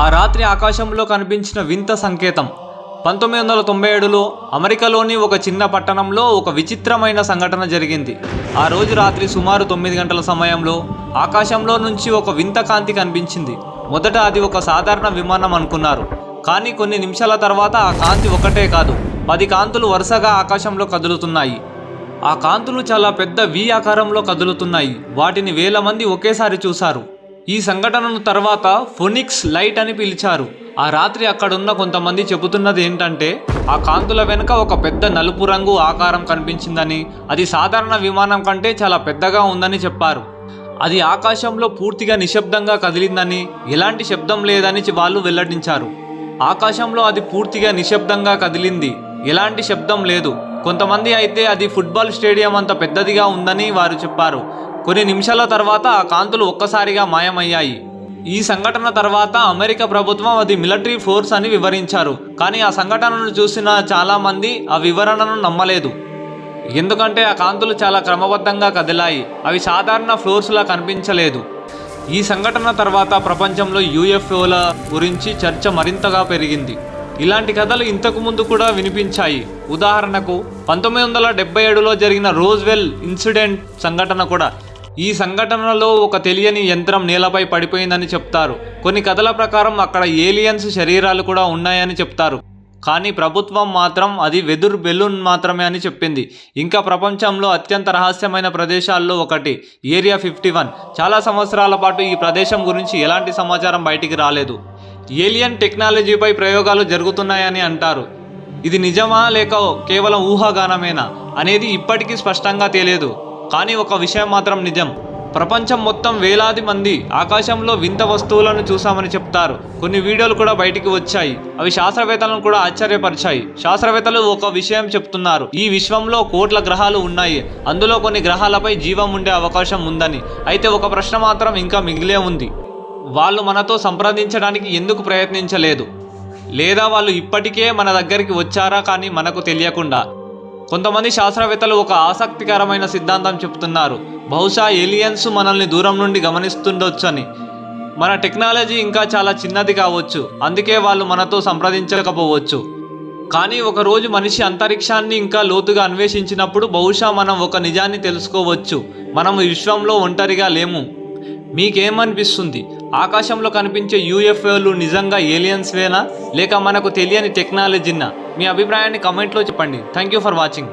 ఆ రాత్రి ఆకాశంలో కనిపించిన వింత సంకేతం 1997లో అమెరికాలోని ఒక చిన్న పట్టణంలో ఒక విచిత్రమైన సంఘటన జరిగింది. ఆ రోజు రాత్రి సుమారు 9 గంటల సమయంలో ఆకాశంలో నుంచి ఒక వింత కాంతి కనిపించింది. మొదట అది ఒక సాధారణ విమానం అనుకున్నారు. కానీ కొన్ని నిమిషాల తర్వాత ఆ కాంతి ఒకటే కాదు, 10 కాంతులు వరుసగా ఆకాశంలో కదులుతున్నాయి. ఆ కాంతులు చాలా పెద్ద వి ఆకారంలో కదులుతున్నాయి. వాటిని వేల మంది ఒకేసారి చూశారు. ఈ సంఘటనను తర్వాత ఫోనిక్స్ లైట్ అని పిలిచారు. ఆ రాత్రి అక్కడున్న కొంతమంది చెబుతున్నది ఏంటంటే, ఆ కాంతుల వెనుక ఒక పెద్ద నలుపు రంగు ఆకారం కనిపించిందని, అది సాధారణ విమానం కంటే చాలా పెద్దగా ఉందని చెప్పారు. అది ఆకాశంలో పూర్తిగా నిశ్శబ్దంగా కదిలిందని, ఎలాంటి శబ్దం లేదని వాళ్ళు వెల్లడించారు. ఆకాశంలో అది పూర్తిగా నిశ్శబ్దంగా కదిలింది, ఎలాంటి శబ్దం లేదు. కొంతమంది అయితే అది ఫుట్బాల్ స్టేడియం అంత పెద్దదిగా ఉందని వారు చెప్పారు. కొన్ని నిమిషాల తర్వాత ఆ కాంతులు ఒక్కసారిగా మాయమయ్యాయి. ఈ సంఘటన తర్వాత అమెరికా ప్రభుత్వం అది మిలిటరీ ఫోర్స్ అని వివరించారు. కానీ ఆ సంఘటనను చూసిన చాలామంది ఆ వివరణను నమ్మలేదు. ఎందుకంటే ఆ కాంతులు చాలా క్రమబద్ధంగా కదిలాయి, అవి సాధారణ ఫ్లోర్స్లా కనిపించలేదు. ఈ సంఘటన తర్వాత ప్రపంచంలో యూఎఫ్ఓల గురించి చర్చ మరింతగా పెరిగింది. ఇలాంటి కథలు ఇంతకు ముందు కూడా వినిపించాయి. ఉదాహరణకు 1977లో జరిగిన రోజ్వెల్ ఇన్సిడెంట్ సంఘటన కూడా. ఈ సంఘటనలో ఒక తెలియని యంత్రం నేలపై పడిపోయిందని చెప్తారు. కొన్ని కథల ప్రకారం అక్కడ ఏలియన్స్ శరీరాలు కూడా ఉన్నాయని చెప్తారు. కానీ ప్రభుత్వం మాత్రం అది వెదురు బెలూన్ మాత్రమే అని చెప్పింది. ఇంకా ప్రపంచంలో అత్యంత రహస్యమైన ప్రదేశాల్లో ఒకటి ఏరియా 51. చాలా సంవత్సరాల పాటు ఈ ప్రదేశం గురించి ఎలాంటి సమాచారం బయటికి రాలేదు. ఏలియన్ టెక్నాలజీపై ప్రయోగాలు జరుగుతున్నాయని అంటారు. ఇది నిజమా లేక కేవలం ఊహాగానమేనా అనేది ఇప్పటికీ స్పష్టంగా తెలియదు. కానీ ఒక విషయం మాత్రం నిజం, ప్రపంచం మొత్తం వేలాది మంది ఆకాశంలో వింత వస్తువులను చూసామని చెప్తారు. కొన్ని వీడియోలు కూడా బయటికి వచ్చాయి. అవి శాస్త్రవేత్తలను కూడా ఆశ్చర్యపరిచాయి. శాస్త్రవేత్తలు ఒక విషయం చెప్తున్నారు, ఈ విశ్వంలో కోట్ల గ్రహాలు ఉన్నాయి, అందులో కొన్ని గ్రహాలపై జీవం ఉండే అవకాశం ఉందని. అయితే ఒక ప్రశ్న మాత్రం ఇంకా మిగిలే ఉంది, వాళ్ళు మనతో సంప్రదించడానికి ఎందుకు ప్రయత్నించలేదు? లేదా వాళ్ళు ఇప్పటికే మన దగ్గరికి వచ్చారా కానీ మనకు తెలియకుండా? కొంతమంది శాస్త్రవేత్తలు ఒక ఆసక్తికరమైన సిద్ధాంతం చెప్తున్నారు, బహుశా ఏలియన్స్ మనల్ని దూరం నుండి గమనిస్తుండొచ్చు అని. మన టెక్నాలజీ ఇంకా చాలా చిన్నది కావచ్చు, అందుకే వాళ్ళు మనతో సంప్రదించకపోవచ్చు. కానీ ఒకరోజు మనిషి అంతరిక్షాన్ని ఇంకా లోతుగా అన్వేషించినప్పుడు బహుశా మనం ఒక నిజాన్ని తెలుసుకోవచ్చు, మనం ఈ విశ్వంలో ఒంటరిగా లేము. మీకేమనిపిస్తుంది? ఆకాశంలో కనిపించే యూఎఫ్ఓలు నిజంగా ఏలియన్స్వేనా లేక మనకు తెలియని టెక్నాలజీనా? మీ అభిప్రాయాన్ని కమెంట్లో చెప్పండి. Thank you for watching.